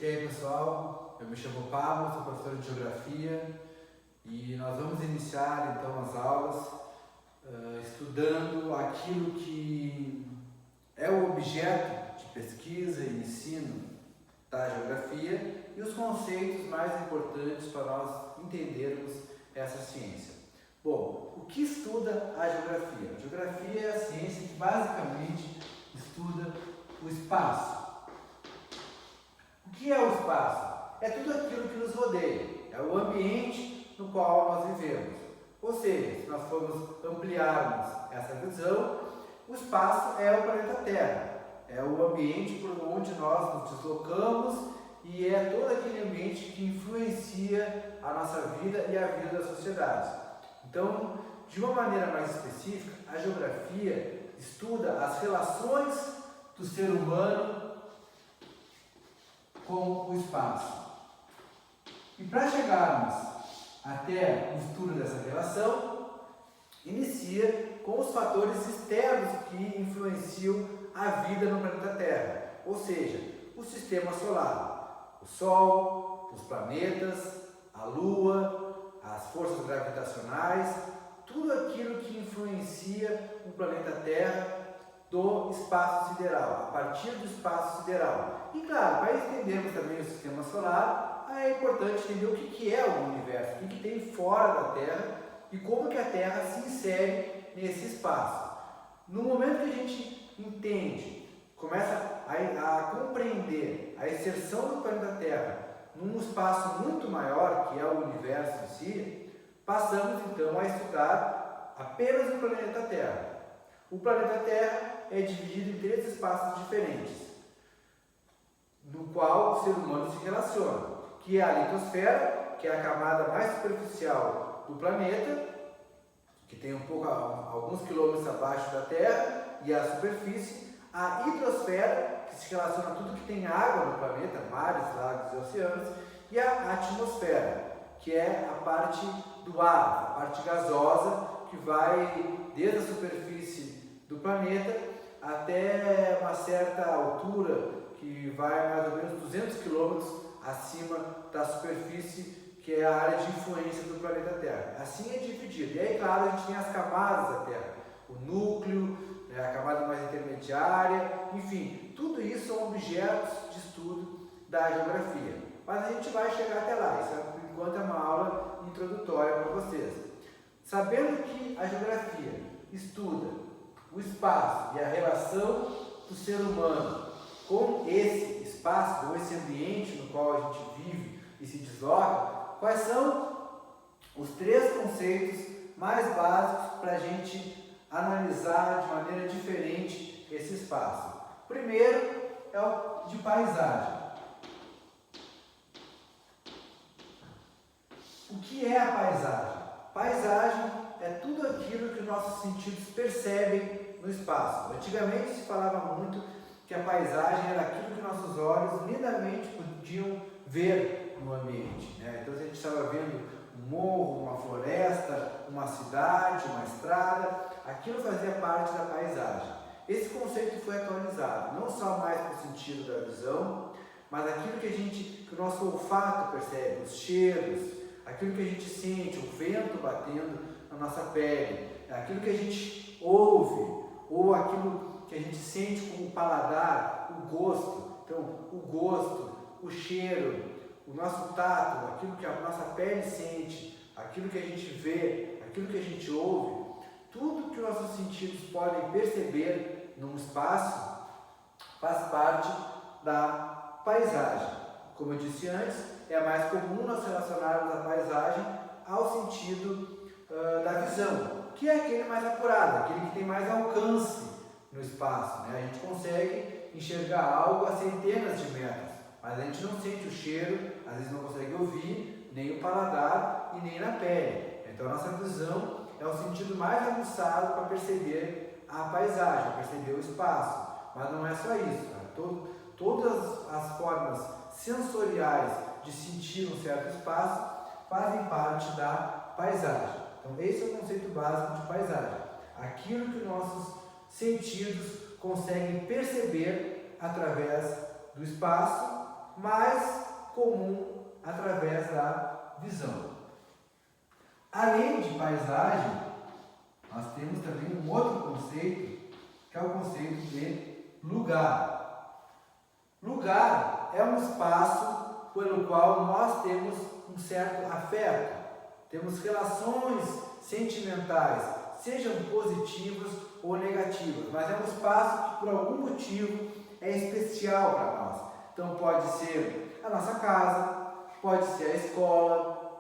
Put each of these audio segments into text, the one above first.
E aí pessoal, eu me chamo Pablo, sou professor de Geografia e nós vamos iniciar então as aulas estudando aquilo que é o objeto de pesquisa e ensino da Geografia e os conceitos mais importantes para nós entendermos essa ciência. Bom, o que estuda a Geografia? A Geografia é a ciência que basicamente estuda o espaço. O que é o espaço? É tudo aquilo que nos rodeia, é o ambiente no qual nós vivemos. Ou seja, se nós formos ampliarmos essa visão, o espaço é o planeta Terra, é o ambiente por onde nós nos deslocamos e é todo aquele ambiente que influencia a nossa vida e a vida da sociedade. Então, de uma maneira mais específica, a geografia estuda as relações do ser humano com o espaço. E para chegarmos até o estudo dessa relação, inicia com os fatores externos que influenciam a vida no planeta Terra, ou seja, o sistema solar, o Sol, os planetas, a Lua, as forças gravitacionais, tudo aquilo que influencia o planeta Terra do espaço sideral, a partir do espaço sideral. E claro, para entendermos também o sistema solar, é importante entender o que é o universo, o que tem fora da Terra e como que a Terra se insere nesse espaço. No momento que a gente entende, começa a compreender a inserção do planeta Terra num espaço muito maior, que é o universo em si, passamos então a estudar apenas o planeta Terra. O planeta Terra é dividido em 3 espaços diferentes, no qual o ser humano se relaciona, que é a litosfera, que é a camada mais superficial do planeta, que tem alguns quilômetros abaixo da Terra, e a superfície, a hidrosfera, que se relaciona a tudo que tem água no planeta, mares, lagos e oceanos, e a atmosfera, que é a parte do ar, a parte gasosa, que vai desde a superfície do planeta até uma certa altura, que vai mais ou menos 200 quilômetros acima da superfície, que é a área de influência do planeta Terra. Assim é dividido. E aí, claro, a gente tem as camadas da Terra, o núcleo, a camada mais intermediária, enfim, tudo isso são objetos de estudo da geografia. Mas a gente vai chegar até lá, isso por enquanto é uma aula introdutória para vocês. Sabendo que a geografia estuda o espaço e a relação do ser humano com esse espaço, com esse ambiente no qual a gente vive e se desloca, quais são os 3 conceitos mais básicos para a gente analisar de maneira diferente esse espaço? Primeiro é o de paisagem. O que é a paisagem? Paisagem é tudo aquilo que os nossos sentidos percebem no espaço. Antigamente se falava muito que a paisagem era aquilo que nossos olhos lindamente podiam ver no ambiente, né? Então, se a gente estava vendo um morro, uma floresta, uma cidade, uma estrada, aquilo fazia parte da paisagem. Esse conceito foi atualizado, não só mais para o sentido da visão, mas aquilo que o nosso olfato percebe, os cheiros, aquilo que a gente sente, o vento batendo na nossa pele, aquilo que a gente ouve, ou aquilo que a gente sente com o paladar, o gosto. Então, o gosto, o cheiro, o nosso tato, aquilo que a nossa pele sente, aquilo que a gente vê, aquilo que a gente ouve, tudo que os nossos sentidos podem perceber num espaço faz parte da paisagem. Como eu disse antes, é mais comum nós relacionarmos a paisagem ao sentido da visão, que é aquele mais apurado, aquele que tem mais alcance no espaço, né? A gente consegue enxergar algo a centenas de metros, mas a gente não sente o cheiro, às vezes não consegue ouvir, nem o paladar e nem na pele. Então a nossa visão é o sentido mais aguçado para perceber a paisagem, para perceber o espaço. Mas não é só isso, tá? Todas as formas sensoriais de sentir um certo espaço fazem parte da paisagem. Então esse é o conceito básico de paisagem. Aquilo que nossos sentidos conseguem perceber através do espaço mais comum através da visão. Além de paisagem, nós temos também um outro conceito, que é o conceito de lugar. Lugar é um espaço pelo qual nós temos um certo afeto, temos relações sentimentais, sejam positivas ou negativas, mas é um espaço que por algum motivo é especial para nós. Então pode ser a nossa casa, pode ser a escola,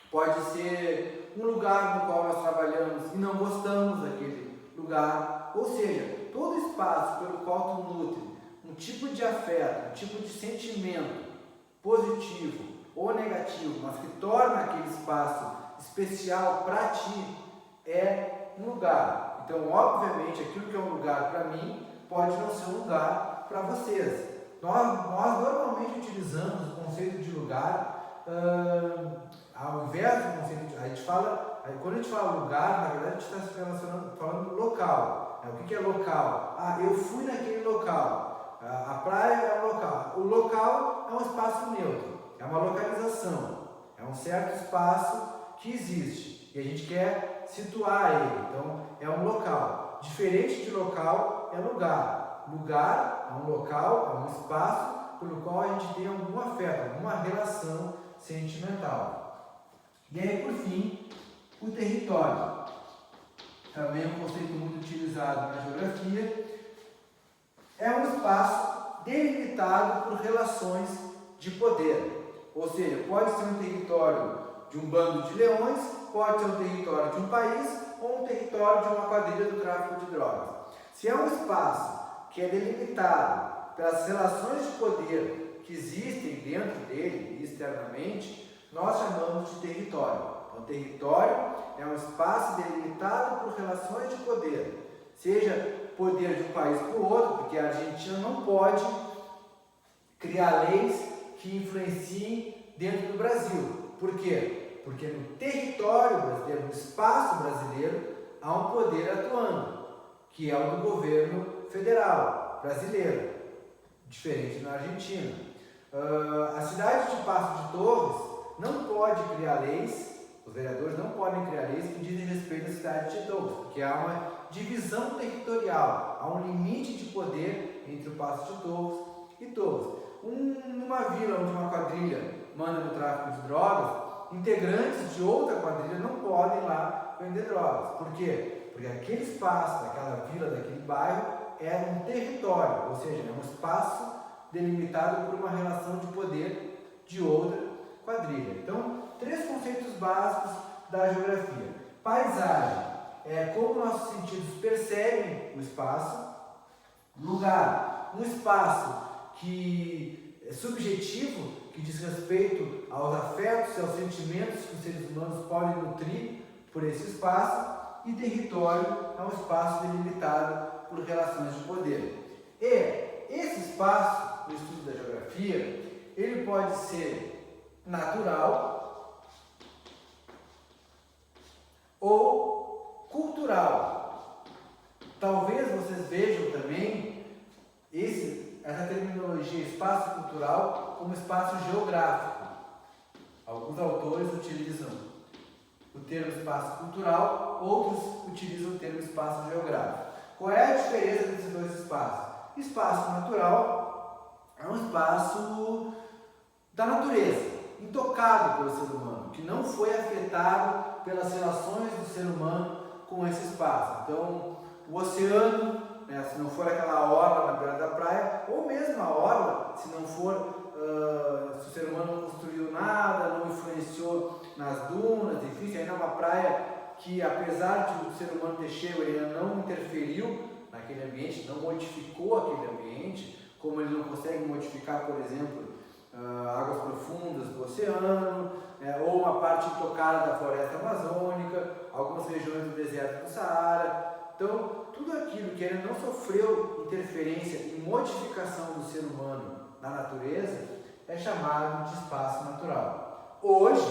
pode ser um lugar no qual nós trabalhamos e não gostamos daquele lugar, ou seja, todo espaço pelo qual tu nutre um tipo de afeto, um tipo de sentimento positivo ou negativo, mas que torna aquele espaço especial para ti, é um lugar. Então, obviamente, aquilo que é um lugar para mim pode não ser um lugar para vocês. Nós normalmente utilizamos o conceito de lugar ao invés do conceito de... Quando a gente fala lugar, na verdade a gente está se relacionando, falando local. O que é local? Eu fui naquele local. A praia é um local. O local é um espaço neutro, é uma localização, é um certo espaço que existe e a gente quer situar ele. Então, é um local. Diferente de local, é lugar. Lugar é um local, é um espaço pelo qual a gente tem algum afeto, alguma relação sentimental. E aí, por fim, o território. Também é um conceito muito utilizado na geografia. É um espaço delimitado por relações de poder. Ou seja, pode ser um território de um bando de leões, pode ser um território de um país ou um território de uma quadrilha do tráfico de drogas. Se é um espaço que é delimitado pelas relações de poder que existem dentro dele, externamente, nós chamamos de território. Então, território é um espaço delimitado por relações de poder, seja poder de um país para o outro, porque a Argentina não pode criar leis que influenciem dentro do Brasil. Por quê? Porque no território brasileiro, no espaço brasileiro, há um poder atuando, que é o do governo federal brasileiro, diferente na Argentina. A cidade de Passo de Torres não pode criar leis, os vereadores não podem criar leis que dizem respeito à cidade de Torres, porque há uma divisão territorial, há um limite de poder entre o Passo de Torres e Torres. Numa vila onde uma quadrilha manda no tráfico de drogas, integrantes de outra quadrilha não podem ir lá vender drogas. Por quê? Porque aquele espaço, daquela vila, daquele bairro, é um território, ou seja, é um espaço delimitado por uma relação de poder de outra quadrilha. Então, 3 conceitos básicos da geografia. Paisagem é como nossos sentidos percebem o espaço. Lugar, um espaço que é subjetivo, que diz respeito aos afetos e aos sentimentos que os seres humanos podem nutrir por esse espaço. E território é um espaço delimitado por relações de poder. E esse espaço, no estudo da geografia, ele pode ser natural ou cultural. Talvez vocês vejam também essa terminologia espaço cultural como espaço geográfico. Alguns autores utilizam o termo espaço cultural, outros utilizam o termo espaço geográfico. Qual é a diferença desses dois espaços? Espaço natural é um espaço da natureza, intocado pelo ser humano, que não foi afetado pelas relações do ser humano com esse espaço. Então, o oceano, se não for aquela orla na beira da praia, ou mesmo a orla, se não for, se o ser humano não construiu nada, não influenciou nas dunas, enfim, se ainda é uma praia que, apesar de o ser humano ter chego, ele ainda não interferiu naquele ambiente, não modificou aquele ambiente, como ele não consegue modificar, por exemplo, águas profundas do oceano, ou uma parte intocada da floresta amazônica, algumas regiões do deserto do Saara. Então, tudo aquilo que ele não sofreu interferência e modificação do ser humano na natureza é chamado de espaço natural. Hoje,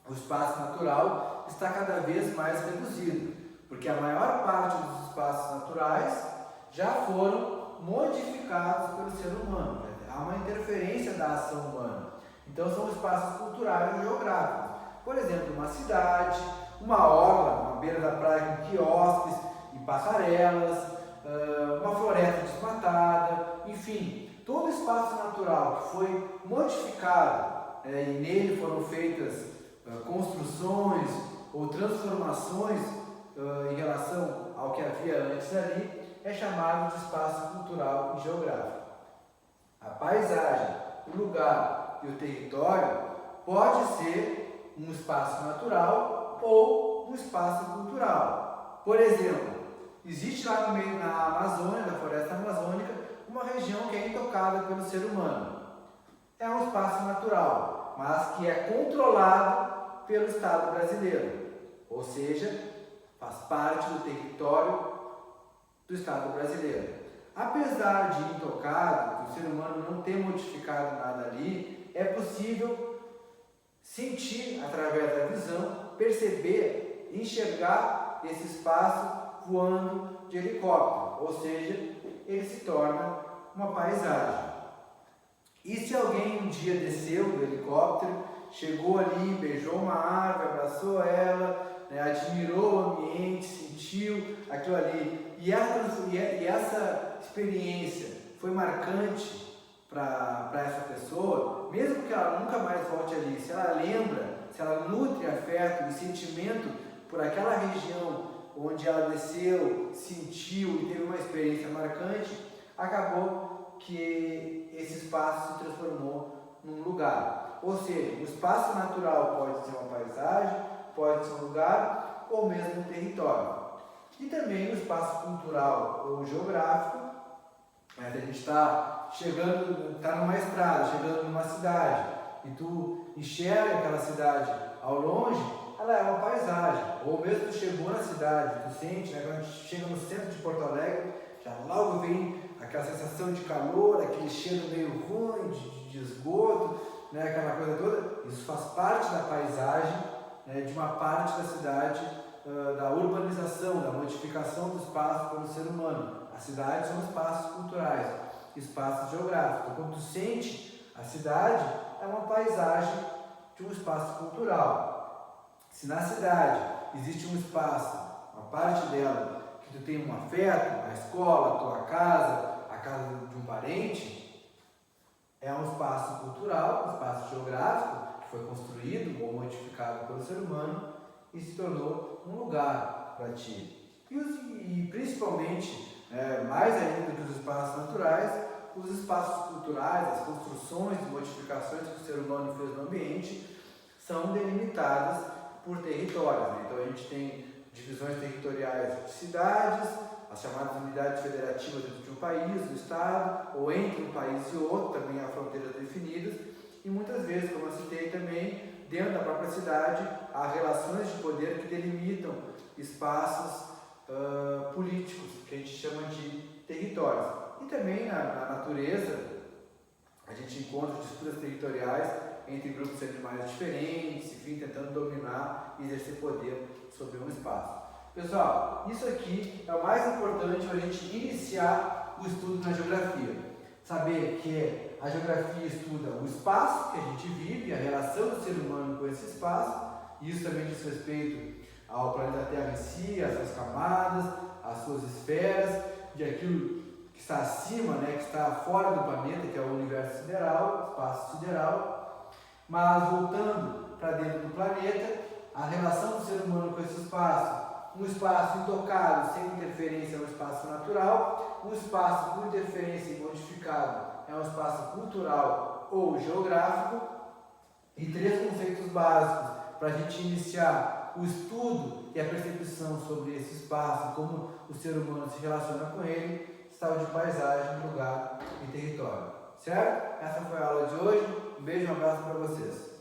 o espaço natural está cada vez mais reduzido, porque a maior parte dos espaços naturais já foram modificados pelo ser humano. há uma interferência da ação humana. Então são espaços culturais e geográficos. Por exemplo, uma cidade, uma orla, uma beira da praia com quiosques e passarelas, uma floresta desmatada, enfim, todo espaço natural que foi modificado e nele foram feitas construções ou transformações em relação ao que havia antes ali, é chamado de espaço cultural e geográfico. A paisagem, o lugar e o território pode ser um espaço natural ou um espaço cultural. Por exemplo, existe lá no meio, na Amazônia, na floresta amazônica, uma região que é intocada pelo ser humano. É um espaço natural, mas que é controlado pelo Estado brasileiro, ou seja, faz parte do território do Estado brasileiro. Apesar de intocado, o ser humano não ter modificado nada ali, é possível sentir através da visão, perceber, enxergar esse espaço voando de helicóptero, ou seja, ele se torna uma paisagem. E se alguém um dia desceu do helicóptero, chegou ali, beijou uma árvore, abraçou ela, admirou o ambiente, sentiu aquilo ali, e essa experiência foi marcante para essa pessoa, mesmo que ela nunca mais volte ali, se ela lembra, se ela nutre afeto e sentimento por aquela região onde ela desceu, sentiu e teve uma experiência marcante, acabou que esse espaço se transformou num lugar. Ou seja, o espaço natural pode ser uma paisagem, pode ser um lugar ou mesmo um território. E também o espaço cultural ou geográfico, a gente está chegando, está numa estrada, chegando numa cidade, e tu enxerga aquela cidade ao longe, ela é uma paisagem. Ou mesmo tu chegou na cidade, tu sente, quando a gente chega no centro de Porto Alegre, já logo vem aquela sensação de calor, aquele cheiro meio ruim, de esgoto, aquela coisa toda. Isso faz parte da paisagem, de uma parte da cidade, da urbanização, da modificação do espaço pelo ser humano. As cidades são espaços culturais, espaços geográficos. Então, quando tu sente a cidade, é uma paisagem de um espaço cultural. Se na cidade existe um espaço, uma parte dela, que tu tem um afeto, a escola, a tua casa, a casa de um parente, é um espaço cultural, um espaço geográfico, que foi construído ou modificado pelo ser humano e se tornou um lugar para ti. E principalmente, mais ainda do que os espaços naturais, os espaços culturais, as construções e modificações que o ser humano fez no ambiente são delimitadas por territórios. Então a gente tem divisões territoriais de cidades, as chamadas unidades federativas dentro de um país, do estado, ou entre um país e outro, também há fronteiras definidas, e muitas vezes, como eu citei também, dentro da própria cidade, há relações de poder que delimitam espaços políticos, que a gente chama de territórios. E também na natureza, a gente encontra disputas territoriais entre grupos de animais diferentes, enfim, tentando dominar e exercer poder sobre um espaço. Pessoal, isso aqui é o mais importante para a gente iniciar o estudo na geografia. Saber que a geografia estuda o espaço que a gente vive, a relação do ser humano com esse espaço, e isso também diz respeito ao planeta Terra em si, às suas camadas, às suas esferas, de aquilo que está acima, que está fora do planeta, que é o universo sideral, o espaço sideral. Mas voltando para dentro do planeta, a relação do ser humano com esse espaço, um espaço intocado, sem interferência, é um espaço natural, um espaço com interferência e modificado é um espaço cultural ou geográfico, e 3 conceitos básicos para a gente iniciar o estudo e a percepção sobre esse espaço, como o ser humano se relaciona com ele, estado de paisagem, lugar e território. Certo? Essa foi a aula de hoje. Um beijo e um abraço para vocês.